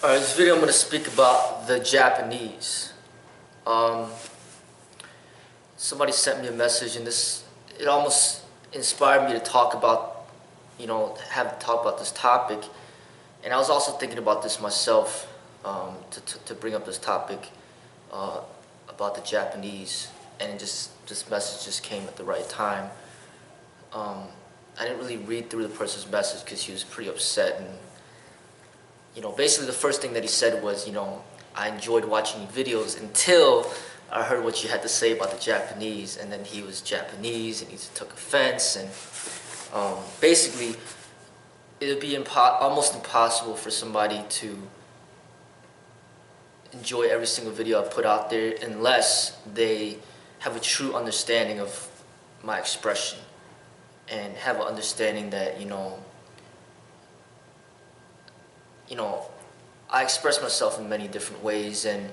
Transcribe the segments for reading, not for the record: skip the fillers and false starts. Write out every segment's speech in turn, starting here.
Alright, this video I'm going to speak about the Japanese. Um, Somebody sent me a message and it almost inspired me to talk about, talk about this topic. And I was also thinking about this myself, to bring up this topic, about the Japanese. And this message just came at the right time. I didn't really read through the person's message because he was pretty upset, and basically the first thing that he said was, I enjoyed watching your videos until I heard what you had to say about the Japanese, and then he was Japanese and he took offense, and basically it would be almost impossible for somebody to enjoy every single video I put out there unless they have a true understanding of my expression and have an understanding that I express myself in many different ways, and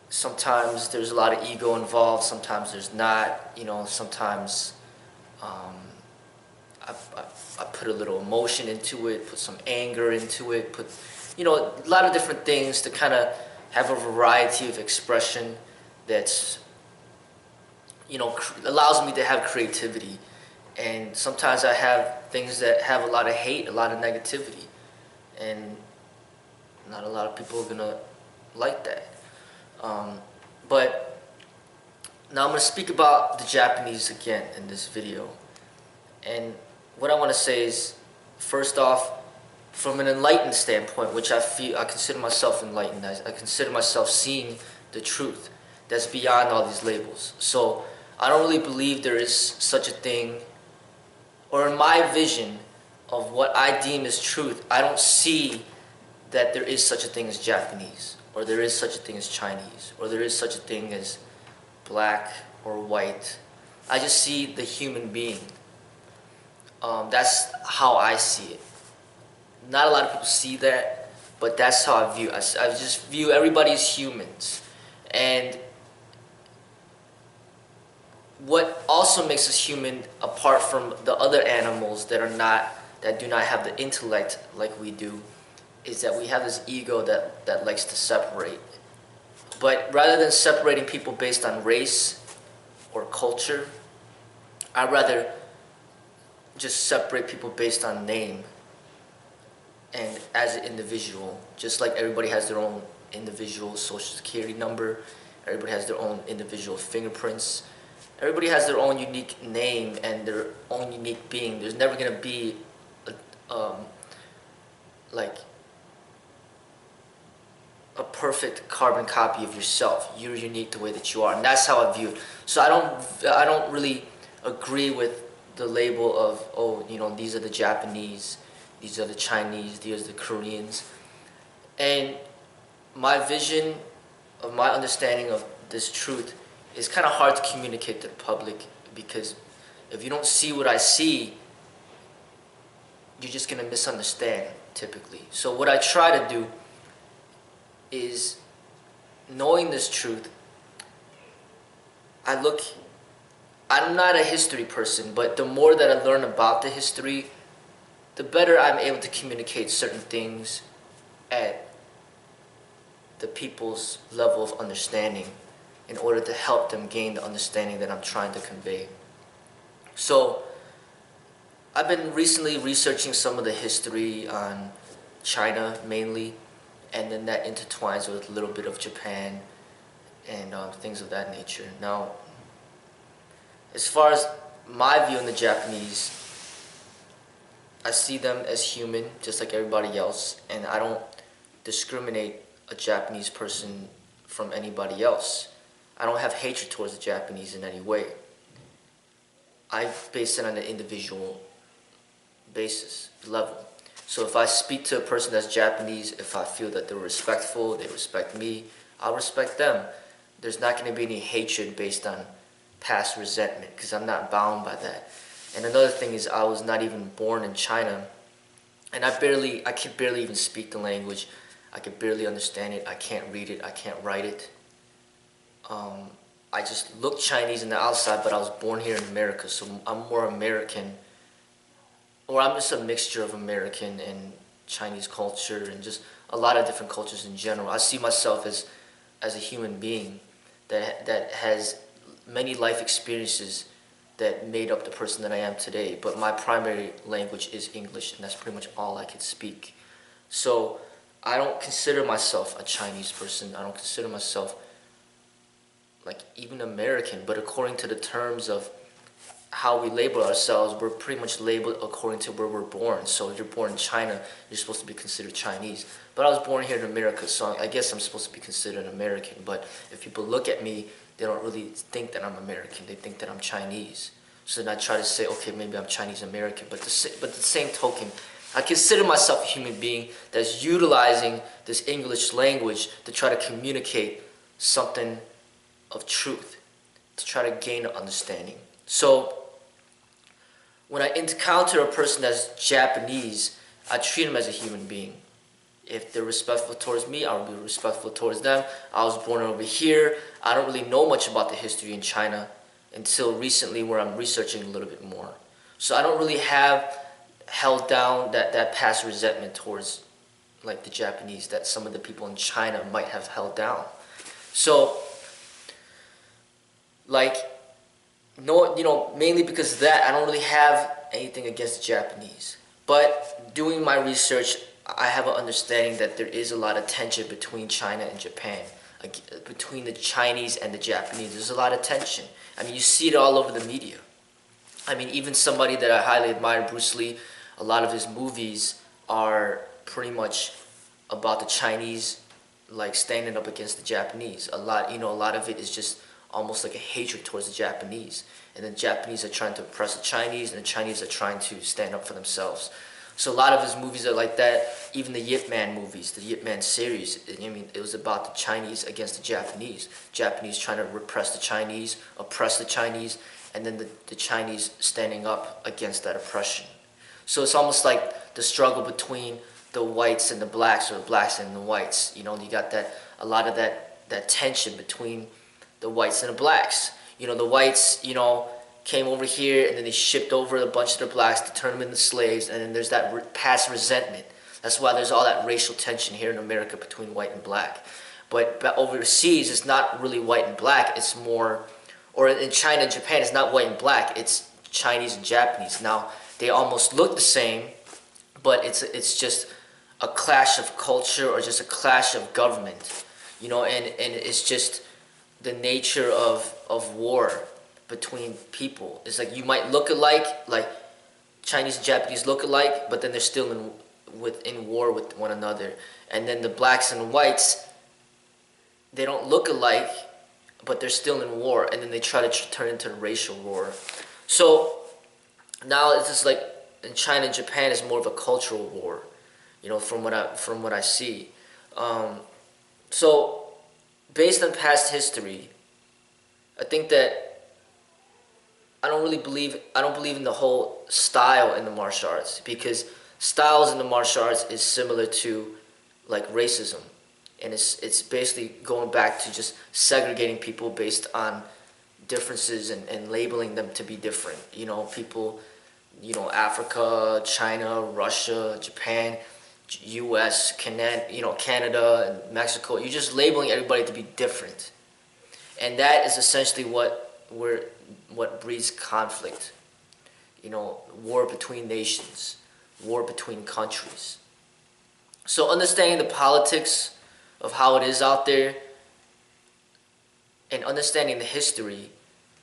sometimes there's a lot of ego involved, sometimes there's not. Sometimes I put a little emotion into it, put some anger into it, put a lot of different things to kind of have a variety of expression that's allows me to have creativity. And sometimes I have things that have a lot of hate, a lot of negativity, and not a lot of people are gonna like that. But now I'm gonna speak about the Japanese again in this video. And what I want to say is, first off, from an enlightened standpoint, which I consider myself enlightened. I consider myself seeing the truth that's beyond all these labels. So I don't really believe there is such a thing, or in my vision of what I deem as truth, I don't see that there is such a thing as Japanese, or there is such a thing as Chinese, or there is such a thing as black or white. I just see the human being. That's how I see it. Not a lot of people see that, but that's how I view it. I just view everybody as humans. And what also makes us human, apart from the other animals that do not have the intellect like we do, is that we have this ego that likes to separate. But rather than separating people based on race or culture, I'd rather just separate people based on name and as an individual. Just like everybody has their own individual social security number, everybody has their own individual fingerprints, everybody has their own unique name and their own unique being. There's never going to be a perfect carbon copy of yourself. You're unique the way that you are, and that's how I view it. So I don't really agree with the label of, these are the Japanese, these are the Chinese, these are the Koreans. And my vision of my understanding of this truth is kind of hard to communicate to the public, because if you don't see what I see, you're just going to misunderstand typically. So what I try to do is, knowing this truth, I'm not a history person, but the more that I learn about the history, the better I'm able to communicate certain things at the people's level of understanding in order to help them gain the understanding that I'm trying to convey. So I've been recently researching some of the history on China mainly, and then that intertwines with a little bit of Japan and things of that nature. Now, as far as my view on the Japanese, I see them as human, just like everybody else, and I don't discriminate a Japanese person from anybody else. I don't have hatred towards the Japanese in any way. I base it on an individual basis, level. So if I speak to a person that's Japanese, if I feel that they're respectful, they respect me, I'll respect them. There's not going to be any hatred based on past resentment, because I'm not bound by that. And another thing is, I was not even born in China, and I could barely even speak the language. I could barely understand it. I can't read it. I can't write it. I just look Chinese on the outside, but I was born here in America, so I'm more American, or I'm just a mixture of American and Chinese culture and just a lot of different cultures in general. I see myself as a human being that has many life experiences that made up the person that I am today. But my primary language is English, and that's pretty much all I can speak. So I don't consider myself a Chinese person. I don't consider myself like even American, but according to the terms of how we label ourselves, we're pretty much labeled according to where we're born. So if you're born in China, you're supposed to be considered Chinese. But I was born here in America, so I guess I'm supposed to be considered American. But if people look at me, they don't really think that I'm American. They think that I'm Chinese. So then I try to say, okay, maybe I'm Chinese American. But the same token, I consider myself a human being that's utilizing this English language to try to communicate something of truth, to try to gain an understanding. So when I encounter a person that's Japanese, I treat them as a human being. If they're respectful towards me, I will be respectful towards them. I was born over here. I don't really know much about the history in China until recently, where I'm researching a little bit more. So I don't really have held down that past resentment towards like the Japanese that some of the people in China might have held down. So like, no, mainly because of that, I don't really have anything against the Japanese. But doing my research, I have an understanding that there is a lot of tension between China and Japan, between the Chinese and the Japanese. There's a lot of tension. I mean, you see it all over the media. I mean, even somebody that I highly admire, Bruce Lee, a lot of his movies are pretty much about the Chinese, like standing up against the Japanese. A lot of it is just almost like a hatred towards the Japanese. And the Japanese are trying to oppress the Chinese, and the Chinese are trying to stand up for themselves. So a lot of his movies are like that. Even the Yip Man movies, the Yip Man series, I mean, it was about the Chinese against the Japanese. Japanese trying to repress the Chinese, oppress the Chinese, and then the Chinese standing up against that oppression. So it's almost like the struggle between the whites and the blacks, or the blacks and the whites. You got a lot of that tension between the whites and the blacks. The whites, came over here, and then they shipped over a bunch of the blacks to turn them into slaves, and then there's that past resentment. That's why there's all that racial tension here in America between white and black. But overseas, it's not really white and black. It's more, or in China and Japan, it's not white and black. It's Chinese and Japanese. Now, they almost look the same, but it's just a clash of culture, or just a clash of government. And it's just the nature of war between people. It's like you might look alike, like Chinese and Japanese look alike, but then they're still in war with one another. And then the blacks and whites, they don't look alike, but they're still in war, and then they try to turn into a racial war. So now it's just like in China and Japan, it's more of a cultural war, from what I see. So based on past history, I think that I don't believe in the whole style in the martial arts, because styles in the martial arts is similar to like racism, and it's basically going back to just segregating people based on differences and labeling them to be different. People, Africa, China, Russia, Japan, U.S., Canada, and Mexico. You're just labeling everybody to be different, and that is essentially what breeds conflict. War between nations, war between countries. So understanding the politics of how it is out there, and understanding the history,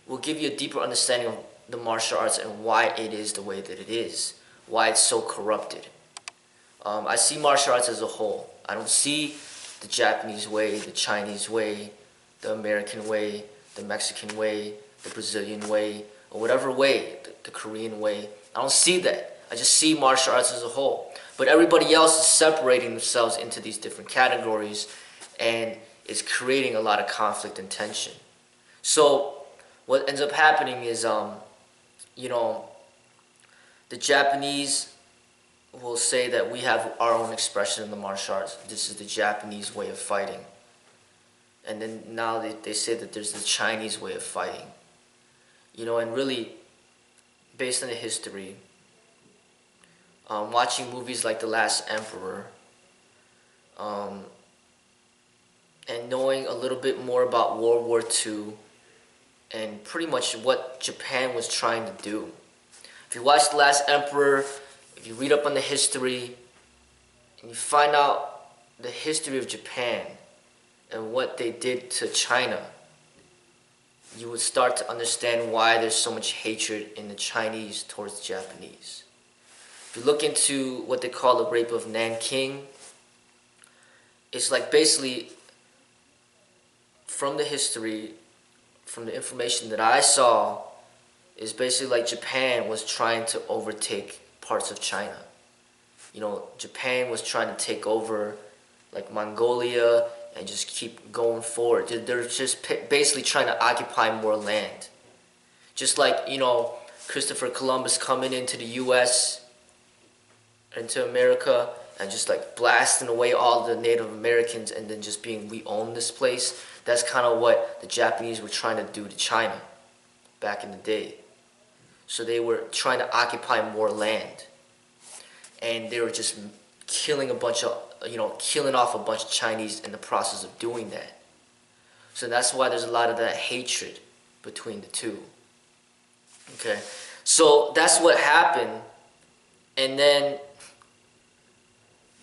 will give you a deeper understanding of the martial arts and why it is the way that it is, why it's so corrupted. I see martial arts as a whole. I don't see the Japanese way, the Chinese way, the American way, the Mexican way, the Brazilian way, or whatever way, the Korean way. I don't see that. I just see martial arts as a whole. But everybody else is separating themselves into these different categories, and is creating a lot of conflict and tension. So what ends up happening is, the Japanese will say that we have our own expression in the martial arts. This is the Japanese way of fighting. And then now they say that there's the Chinese way of fighting. And really, based on the history, watching movies like The Last Emperor, um, and knowing a little bit more about World War II and pretty much what Japan was trying to do. If you watch The Last Emperor, if you read up on the history, and you find out the history of Japan and what they did to China, you would start to understand why there's so much hatred in the Chinese towards the Japanese. If you look into what they call the rape of Nanking, it's like basically from the history, from the information that I saw, is basically like Japan was trying to overtake parts of China. You know, Japan was trying to take over like Mongolia and just keep going forward. They're just basically trying to occupy more land. Just like, you know, Christopher Columbus coming into the U.S., into America, and just like blasting away all the Native Americans and then just being, we own this place. That's kind of what the Japanese were trying to do to China back in the day. So they were trying to occupy more land. And they were just killing killing off a bunch of Chinese in the process of doing that. So that's why there's a lot of that hatred between the two. Okay, so that's what happened. And then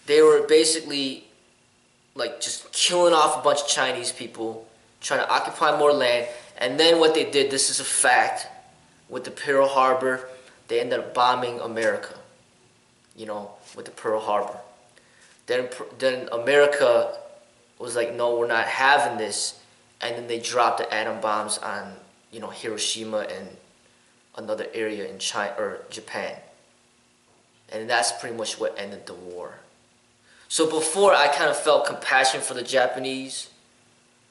they were basically like just killing off a bunch of Chinese people, trying to occupy more land. And then what they did, this is a fact, with the Pearl Harbor, they ended up bombing America, you know, with the Pearl Harbor. Then America was like, no, we're not having this. And then they dropped the atom bombs on, you know, Hiroshima and another area in China or Japan. And that's pretty much what ended the war. So before, I kind of felt compassion for the Japanese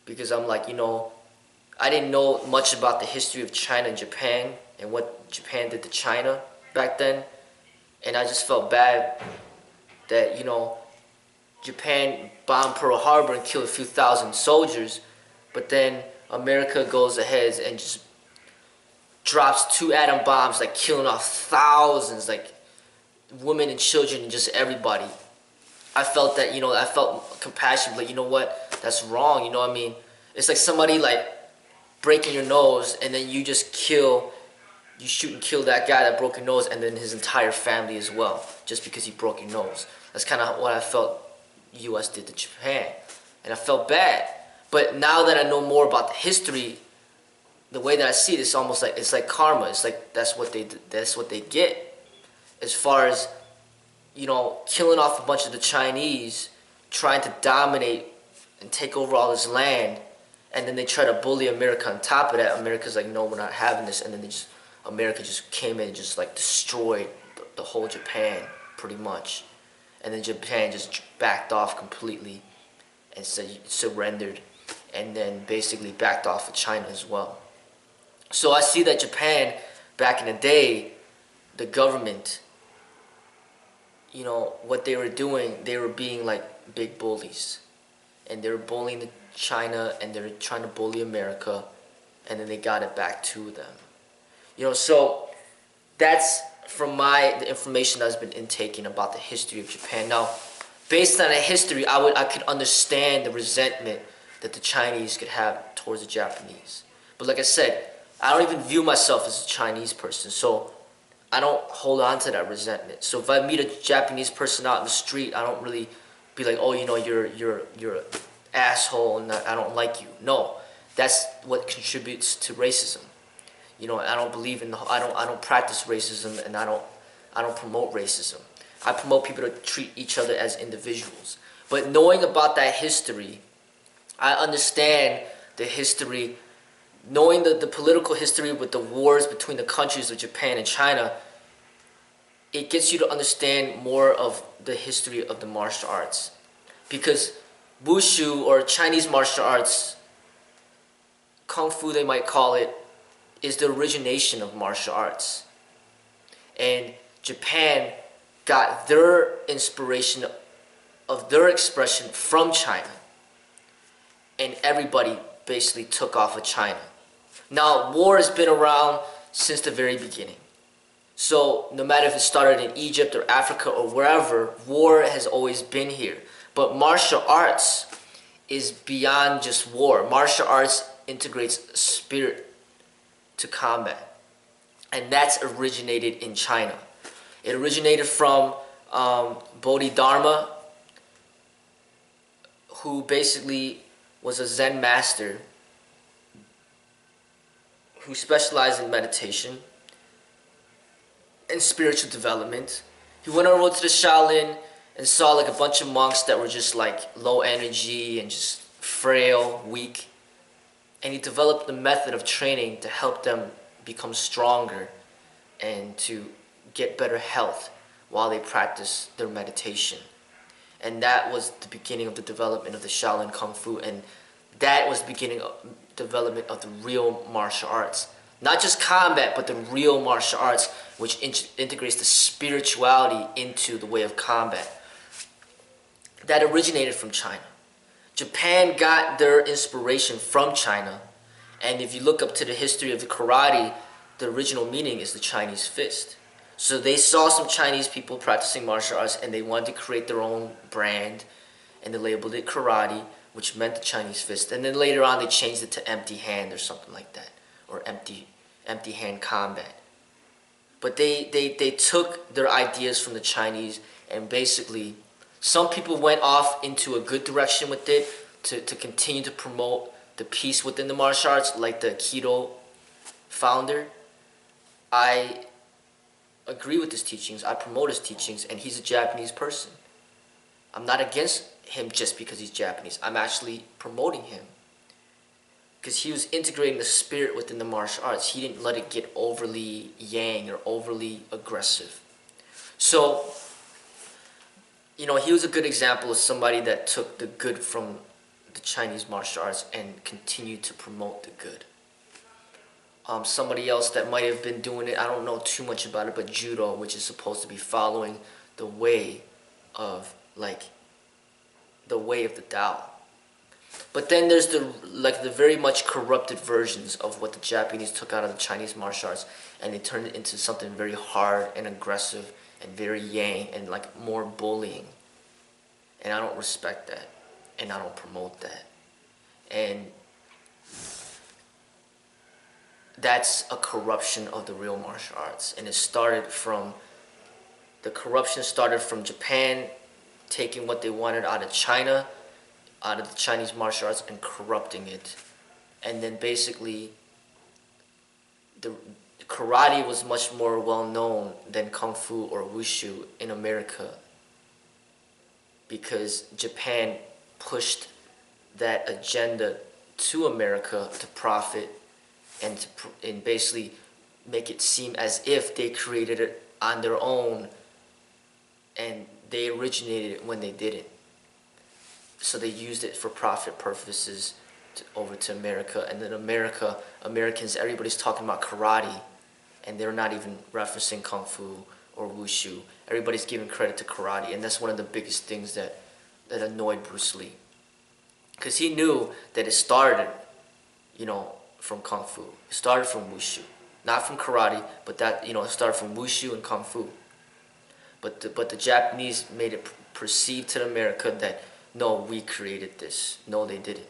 because I'm like, you know, I didn't know much about the history of China and Japan and what Japan did to China back then. And I just felt bad that, you know, Japan bombed Pearl Harbor and killed a few thousand soldiers, but then America goes ahead and just drops 2 atom bombs, like killing off thousands, like women and children and just everybody. I felt that, you know, I felt compassion, but you know what? That's wrong, you know what I mean? It's like somebody like breaking your nose and then you just shoot and kill that guy that broke your nose and then his entire family as well, just because he broke your nose. That's kind of what I felt the U.S. did to Japan. And I felt bad. But now that I know more about the history, the way that I see it, it's almost like, it's like karma. It's like that's what they get. As far as, you know, killing off a bunch of the Chinese, trying to dominate and take over all this land, and then they try to bully America on top of that. America's like, no, we're not having this. And then America just came in and just like destroyed the whole Japan, pretty much. And then Japan just backed off completely and surrendered, and then basically backed off of China as well. So I see that Japan, back in the day, the government, you know, what they were doing, they were being like big bullies. And they were bullying China, and they were trying to bully America, and then they got it back to them. You know, so that's from the information that's been intaking about the history of Japan. Now, based on that history, I could understand the resentment that the Chinese could have towards the Japanese. But like I said, I don't even view myself as a Chinese person, so I don't hold on to that resentment. So if I meet a Japanese person out in the street, I don't really be like, oh, you know, you're an asshole and I don't like you. No, that's what contributes to racism. You know, I don't believe in I don't practice racism, and I don't promote racism. I promote people to treat each other as individuals. But knowing about that history, I understand the history, knowing the political history with the wars between the countries of Japan and China, it gets you to understand more of the history of the martial arts. Because Wushu, or Chinese martial arts, Kung Fu they might call it, is the origination of martial arts. And Japan got their inspiration of their expression from China. And everybody basically took off of China. Now, war has been around since the very beginning. So no matter if it started in Egypt or Africa or wherever, war has always been here. But martial arts is beyond just war. Martial arts integrates spirit to combat. And that's originated in China. It originated from Bodhidharma, who basically was a Zen master who specialized in meditation and spiritual development. He went over to the Shaolin and saw like a bunch of monks that were just like low energy and just frail, weak. And he developed the method of training to help them become stronger and to get better health while they practice their meditation. And that was the beginning of the development of the Shaolin Kung Fu, and that was the beginning of development of the real martial arts. Not just combat, but the real martial arts, which integrates the spirituality into the way of combat. That originated from China. Japan got their inspiration from China, and if you look up to the history of the karate, the original meaning is the Chinese fist. So they saw some Chinese people practicing martial arts and they wanted to create their own brand, and they labeled it karate, which meant the Chinese fist. And then later on they changed it to empty hand or something like that, or empty hand combat. But they took their ideas from the Chinese, and basically some people went off into a good direction with it to continue to promote the peace within the martial arts, like the Aikido founder. I agree with his teachings, I promote his teachings, and he's a Japanese person. I'm not against him just because he's Japanese. I'm actually promoting him because he was integrating the spirit within the martial arts. He didn't let it get overly yang or overly aggressive. So, you know, he was a good example of somebody that took the good from the Chinese martial arts and continued to promote the good. Somebody else that might have been doing it, I don't know too much about it, but judo, which is supposed to be following the way of the Tao. But then there's the very much corrupted versions of what the Japanese took out of the Chinese martial arts, and they turned it into something very hard and aggressive and very yang and like more bullying. And I don't respect that, and I don't promote that. And that's a corruption of the real martial arts, and the corruption started from Japan taking what they wanted out of China, out of the Chinese martial arts, and corrupting it. And then basically the karate was much more well known than kung fu or wushu in America, because Japan pushed that agenda to America to profit and basically make it seem as if they created it on their own and they originated it when they didn't. So they used it for profit purposes over to America, and then Americans, everybody's talking about karate, and they're not even referencing kung fu or wushu. Everybody's giving credit to karate, and that's one of the biggest things that annoyed Bruce Lee, because he knew that it started, from kung fu. It started from wushu, not from karate, but that it started from wushu and kung fu. But the Japanese made it perceived to America that no, we created this. No, they didn't.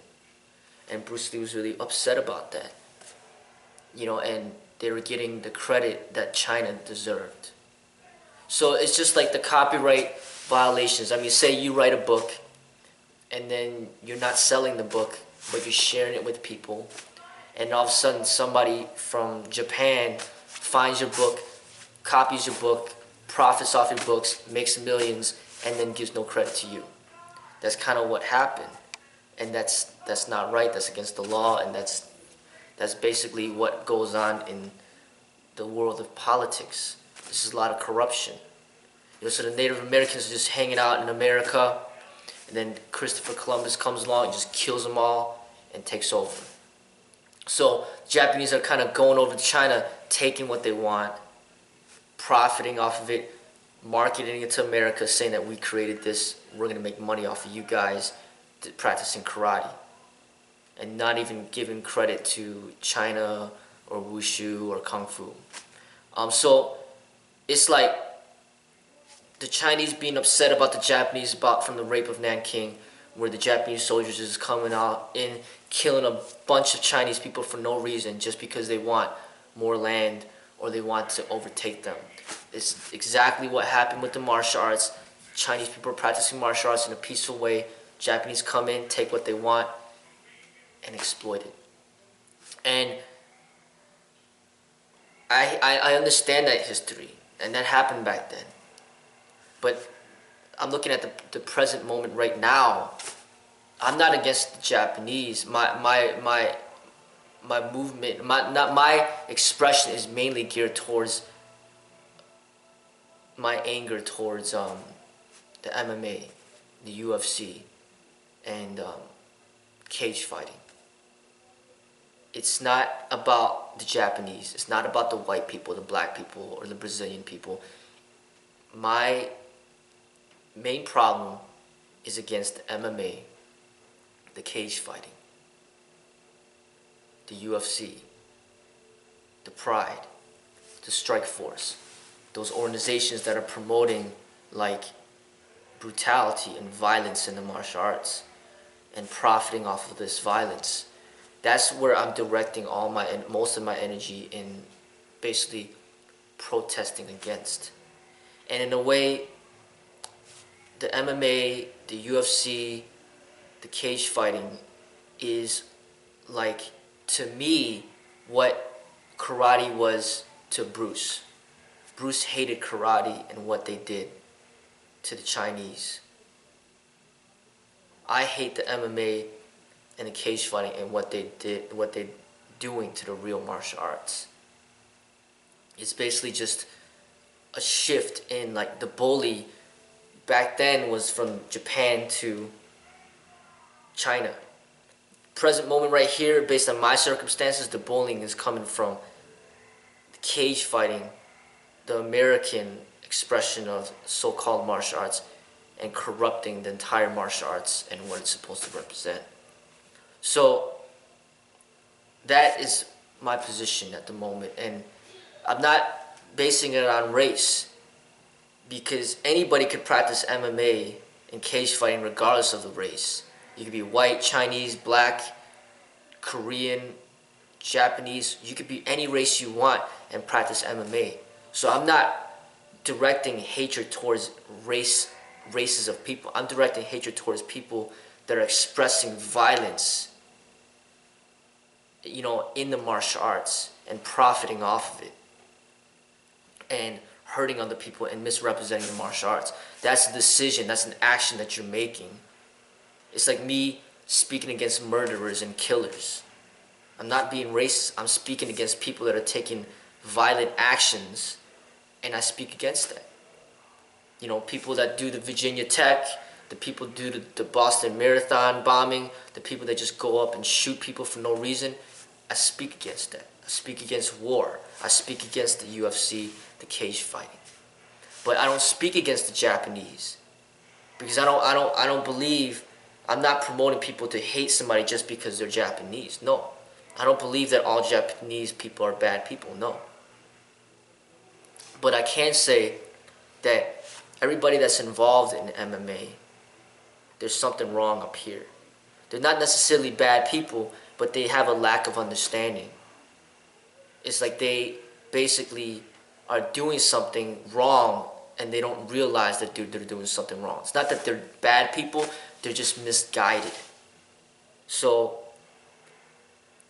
And Bruce Lee was really upset about that. And they were getting the credit that China deserved. So it's just like the copyright violations. I mean, say you write a book, and then you're not selling the book, but you're sharing it with people, and all of a sudden somebody from Japan finds your book, copies your book, profits off your books, makes millions, and then gives no credit to you. That's kind of what happened, and that's not right. That's against the law, and that's basically what goes on in the world of politics. This is a lot of corruption. So the Native Americans are just hanging out in America, and then Christopher Columbus comes along and just kills them all and takes over. So Japanese are kind of going over to China, taking what they want, profiting off of it, marketing it to America, saying that we created this, we're going to make money off of you guys practicing karate, and not even giving credit to China or wushu or kung fu. So it's like the Chinese being upset about the Japanese about from the rape of Nanking, where the Japanese soldiers is coming out and killing a bunch of Chinese people for no reason, just because they want more land or they want to overtake them. It's exactly what happened with the martial arts. Chinese people are practicing martial arts in a peaceful way. Japanese come in, take what they want, and exploit it. And I understand that history, and that happened back then. But I'm looking at the present moment right now. I'm not against the Japanese. My movement, my expression is mainly geared towards my anger towards the MMA, the UFC, and cage fighting. It's not about the Japanese. It's not about the white people, the black people, or the Brazilian people. My main problem is against the MMA, the cage fighting, the UFC, the Pride, the Strike Force, those organizations that are promoting like brutality and violence in the martial arts and profiting off of this violence. That's where I'm directing most of my energy in basically protesting against. And in a way, the MMA, the UFC, the cage fighting is like, to me, what karate was to Bruce. Bruce hated karate and what they did to the Chinese. I hate the MMA and the cage fighting and what they're doing to the real martial arts. It's basically just a shift in, like, the bully back then was from Japan to China. Present moment right here, based on my circumstances, the bullying is coming from the cage fighting, the American expression of so-called martial arts, and corrupting the entire martial arts and what it's supposed to represent. So that is my position at the moment, and I'm not basing it on race, because anybody could practice MMA and cage fighting regardless of the race. You could be white, Chinese, black, Korean, Japanese. You could be any race you want and practice MMA. So I'm not directing hatred towards races of people. I'm directing hatred towards people that are expressing violence, in the martial arts and profiting off of it and hurting other people and misrepresenting the martial arts. That's a decision, that's an action that you're making. It's like me speaking against murderers and killers. I'm not being racist. I'm speaking against people that are taking violent actions, and I speak against that. People that do the Virginia Tech, the people do the Boston Marathon bombing, the people that just go up and shoot people for no reason. I speak against that. I speak against war. I speak against the UFC, the cage fighting. But I don't speak against the Japanese, because I don't believe, I'm not promoting people to hate somebody just because they're Japanese. No. I don't believe that all Japanese people are bad people. No. But I can say that everybody that's involved in MMA, there's something wrong up here. They're not necessarily bad people, but they have a lack of understanding. It's like they basically are doing something wrong and they don't realize that they're doing something wrong. It's not that they're bad people, they're just misguided. So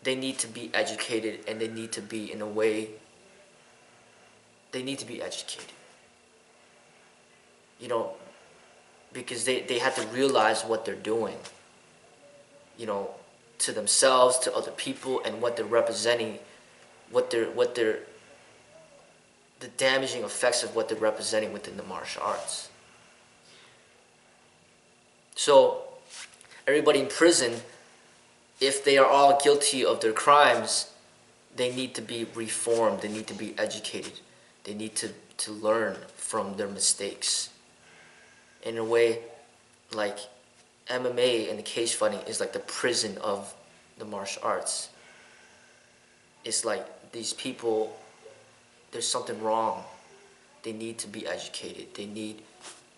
they need to be educated, and they need to be, in a way, they need to be educated. Because they have to realize what they're doing, to themselves, to other people, and what they're representing, the damaging effects of what they're representing within the martial arts. So everybody in prison, if they are all guilty of their crimes, they need to be reformed, they need to be educated, they need to learn from their mistakes. In a way, like, MMA and the cage fighting is like the prison of the martial arts. It's like these people, there's something wrong. They need to be educated. They need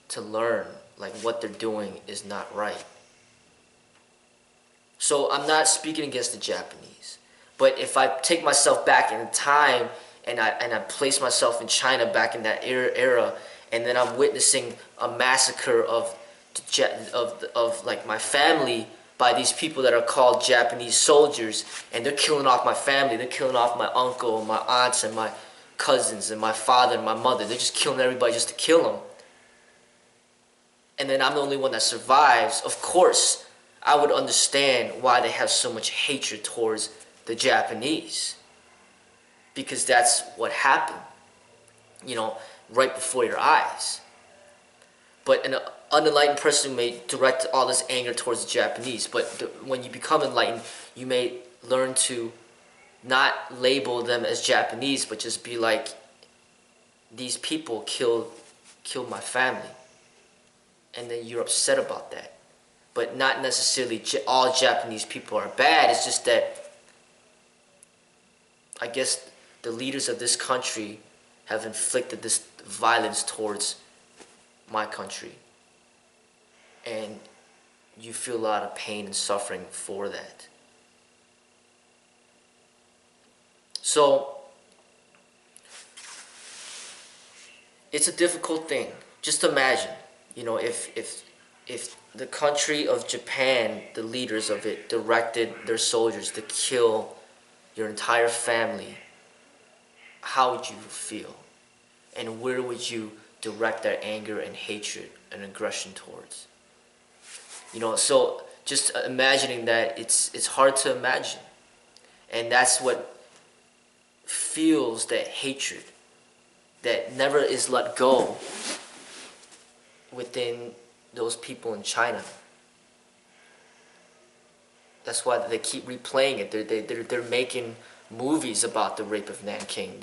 to learn like what they're doing is not right. So I'm not speaking against the Japanese, but if I take myself back in time and I place myself in China back in that era, and then I'm witnessing a massacre of like my family by these people that are called Japanese soldiers, and they're killing off my family. They're killing off my uncle, and my aunts, and my cousins, and my father and my mother. They're just killing everybody just to kill them. And then I'm the only one that survives. Of course, I would understand why they have so much hatred towards the Japanese, because that's what happened, right before your eyes. But an unenlightened person may direct all this anger towards the Japanese. But when you become enlightened, you may learn to not label them as Japanese, but just be like, these people killed my family. And then you're upset about that. But not necessarily all Japanese people are bad. It's just that I guess the leaders of this country have inflicted this violence towards my country. And you feel a lot of pain and suffering for that. So it's a difficult thing. Just imagine, if the country of Japan, the leaders of it, directed their soldiers to kill your entire family, how would you feel? And where would you direct that anger and hatred and aggression towards? So just imagining that, it's hard to imagine. And that's what fuels that hatred that never is let go within those people in China. That's why they keep replaying it. They're making movies about the rape of Nanking.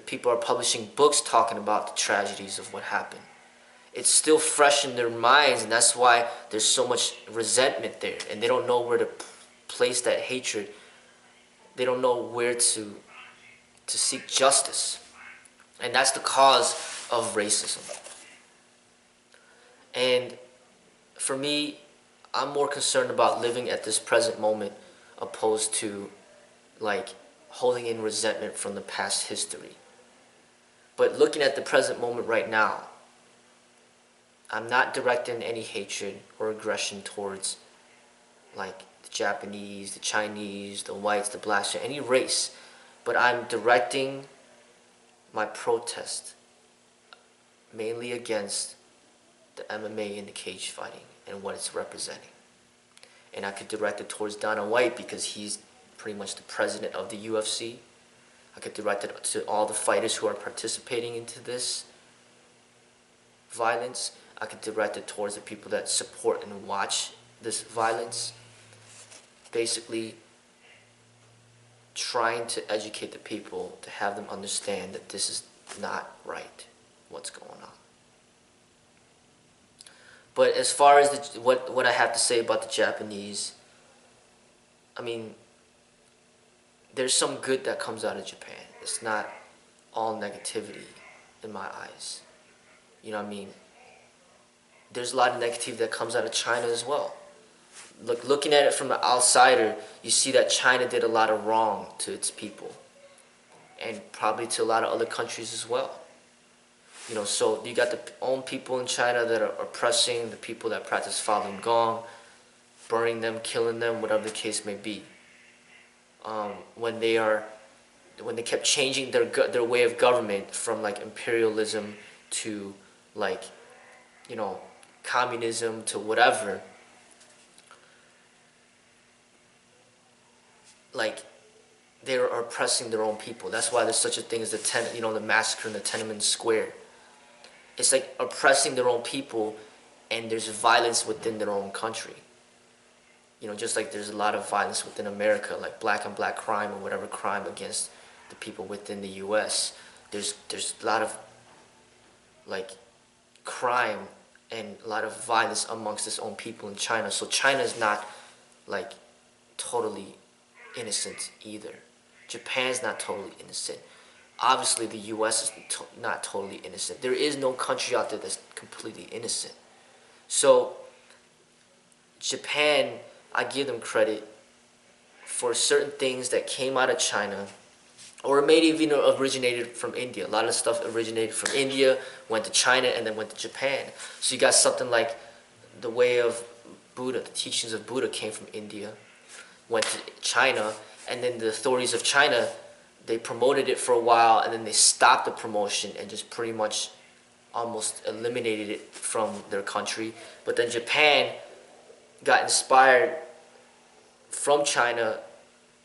People are publishing books talking about the tragedies of what happened. It's still fresh in their minds, and that's why there's so much resentment there, and they don't know where to place that hatred. They don't know where to seek justice, and that's the cause of racism. And for me, I'm more concerned about living at this present moment opposed to like holding in resentment from the past history. But looking at the present moment right now, I'm not directing any hatred or aggression towards like the Japanese, the Chinese, the whites, the blacks, or any race. But I'm directing my protest mainly against the MMA and the cage fighting and what it's representing. And I could direct it towards Dana White because he's pretty much the president of the UFC. I could direct it to all the fighters who are participating into this violence. I could direct it towards the people that support and watch this violence. Basically, trying to educate the people to have them understand that this is not right, what's going on. But as far as what I have to say about the Japanese, I mean, there's some good that comes out of Japan. It's not all negativity in my eyes. You know what I mean? There's a lot of negativity that comes out of China as well. Looking at it from the outsider, you see that China did a lot of wrong to its people, and probably to a lot of other countries as well. So you got the own people in China that are oppressing the people that practice Falun Gong, burning them, killing them, whatever the case may be. When they kept changing their way of government from like imperialism to like, communism to whatever, like they are oppressing their own people. That's why there's such a thing as the massacre in the Tiananmen Square. It's like oppressing their own people, and there's violence within their own country. Just like there's a lot of violence within America, like black on black crime or whatever crime against the people within the U.S. There's a lot of like crime and a lot of violence amongst its own people in China. So China is not like totally innocent either. Japan's not totally innocent. obviously the U.S. is not totally innocent. There is no country out there that's completely innocent. So Japan, I give them credit for certain things that came out of China, or maybe even originated from India. A lot of stuff originated from India, went to China, and then went to Japan. So you got something like the way of Buddha, the teachings of Buddha came from India, went to China, and then the authorities of China, they promoted it for a while, and then they stopped the promotion and just pretty much almost eliminated it from their country. But then Japan got inspired from China,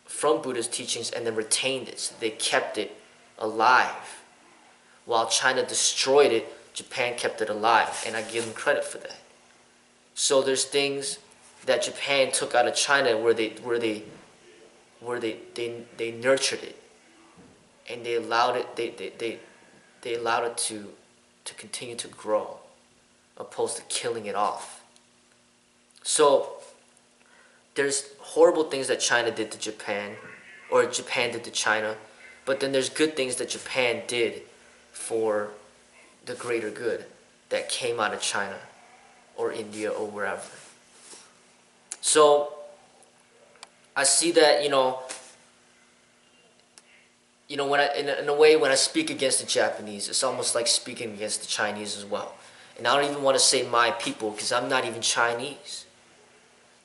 from Buddha's teachings, and then retained it. So they kept it alive. While China destroyed it, Japan kept it alive, and I give them credit for that. So there's things that Japan took out of China where they nurtured it, and they allowed it they allowed it to continue to grow, opposed to killing it off. So there's horrible things that China did to Japan, or Japan did to China, but then there's good things that Japan did for the greater good that came out of China or India or wherever. So I see that, when in a way, when I speak against the Japanese, it's almost like speaking against the Chinese as well. And I don't even want to say my people, because I'm not even Chinese.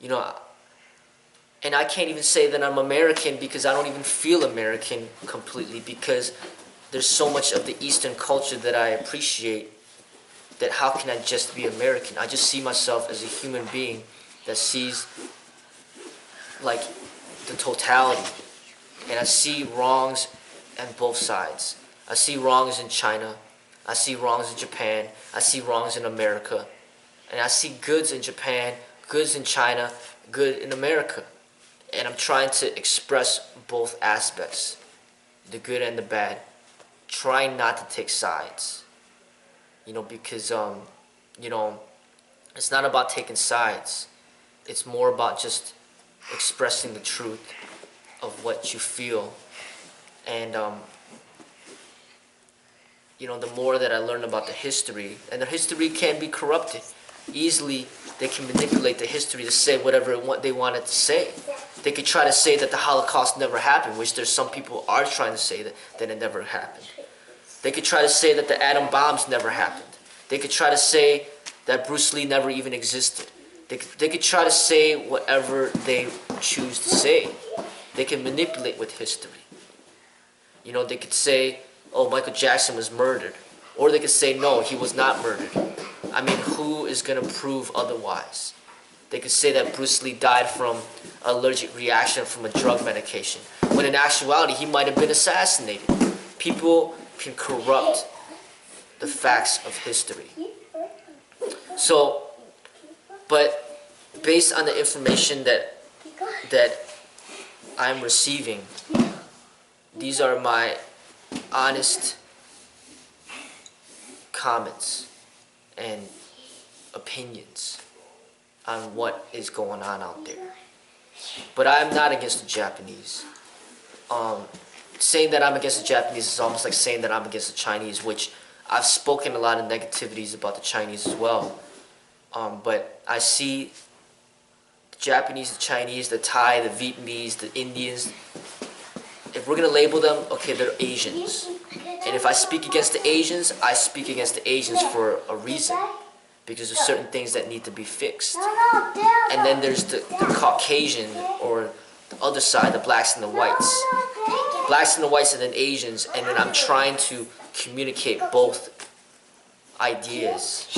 And I can't even say that I'm American, because I don't even feel American completely, because there's so much of the Eastern culture that I appreciate, that how can I just be American? I just see myself as a human being that sees like the totality, and I see wrongs on both sides. I see wrongs in China, I see wrongs in Japan, I see wrongs in America, and I see goods in Japan, goods in China, good in America. And I'm trying to express both aspects, the good and the bad, trying not to take sides, because it's not about taking sides. It's more about just expressing the truth of what you feel. And the more that I learn about the history, and the history can be corrupted easily. They can manipulate the history to say whatever they want it to say. They could try to say that the Holocaust never happened, which there's some people are trying to say that it never happened. They could try to say that the atom bombs never happened. They could try to say that Bruce Lee never even existed. They could try to say whatever they choose to say. They can manipulate with history. They could say, oh, Michael Jackson was murdered. Or they could say, no, he was not murdered. I mean, who is going to prove otherwise? They could say that Bruce Lee died from allergic reaction from a drug medication, when in actuality he might have been assassinated. People can corrupt the facts of history. So, but based on the information that I'm receiving, these are my honest comments and opinions on what is going on out there. But I'm not against the Japanese. Saying that I'm against the Japanese is almost like saying that I'm against the Chinese, which I've spoken a lot of negativities about the Chinese as well. But I see the Japanese, the Chinese, the Thai, the Vietnamese, the Indians. If we're going to label them, okay, they're Asians. And if I speak against the Asians, I speak against the Asians for a reason. Because there's certain things that need to be fixed. And then there's the Caucasian, or the other side, the blacks and the whites. Blacks and the whites and then Asians, and then I'm trying to communicate both ideas,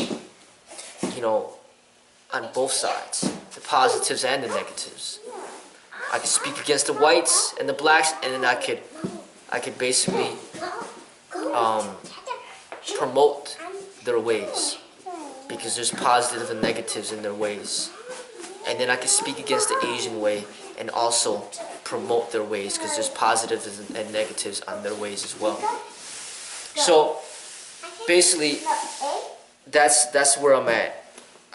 on both sides, the positives and the negatives. I could speak against the whites and the blacks, and then I could basically promote their ways, because there's positives and negatives in their ways. And then I could speak against the Asian way and also promote their ways, because there's positives and negatives on their ways as well. So basically, that's where I'm at.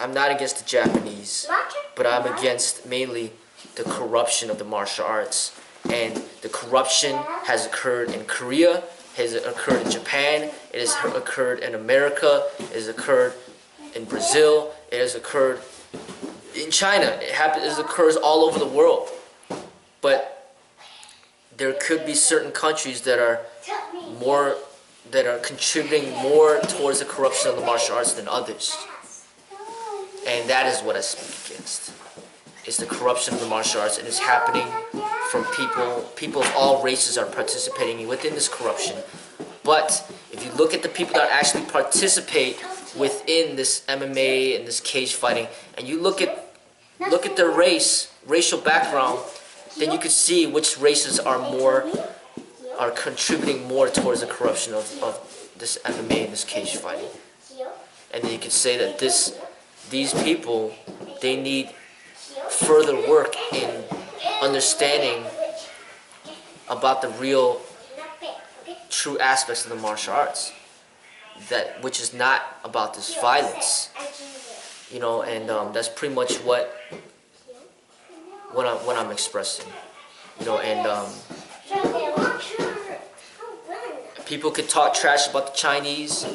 I'm not against the Japanese, but I'm against mainly the corruption of the martial arts. And the corruption has occurred in Korea, has occurred in Japan, it has occurred in America, it has occurred in Brazil, it has occurred in China. It occurs all over the world. But there could be certain countries that are contributing more towards the corruption of the martial arts than others. And that is what I speak against. It's the corruption of the martial arts, and it's happening from people of all races are participating within this corruption. But if you look at the people that actually participate within this MMA and this cage fighting, and you look at their racial background, then you could see which races are contributing more towards the corruption of this MMA and this cage fighting. And then you could say that these people, they need further work in understanding about the real true aspects of the martial arts, which is not about this violence, and that's pretty much what I'm expressing, and people could talk trash about the Chinese,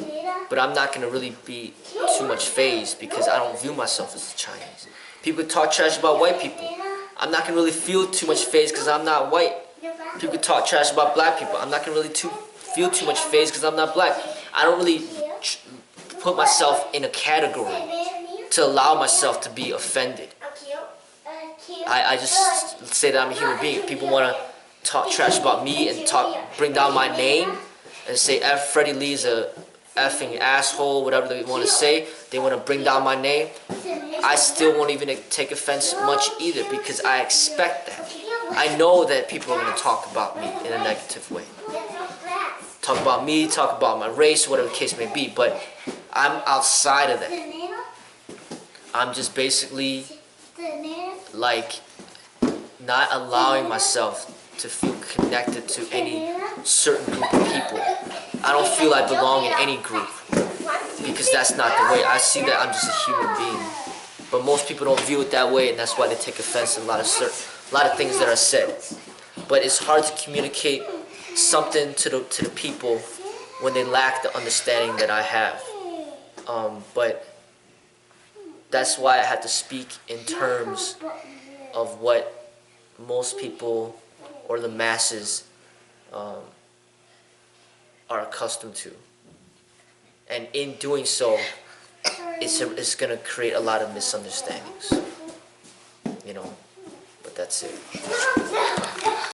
but I'm not gonna really be too much fazed because I don't view myself as a Chinese. People could talk trash about white people. I'm not gonna really feel too much phase because I'm not white. People could talk trash about black people. I'm not gonna really feel too much phase because I'm not black. I don't really put myself in a category to allow myself to be offended. I just say that I'm a human being. People want to talk trash about me and bring down my name and say Freddie Lee's a effing asshole, whatever they want to say. They want to bring down my name. I still won't even take offense much either because I expect that. I know that people are going to talk about me in a negative way. Talk about me, talk about my race, whatever the case may be, but I'm outside of that. I'm just basically like not allowing myself to feel connected to any certain group of people. I don't feel I belong in any group because that's not the way. I see that I'm just a human being. But most people don't view it that way, and that's why they take offense to a lot of things that are said. But it's hard to communicate something to the people when they lack the understanding that I have. But that's why I had to speak in terms of what most people or the masses are accustomed to. And in doing so, it's going to create a lot of misunderstandings. But that's it.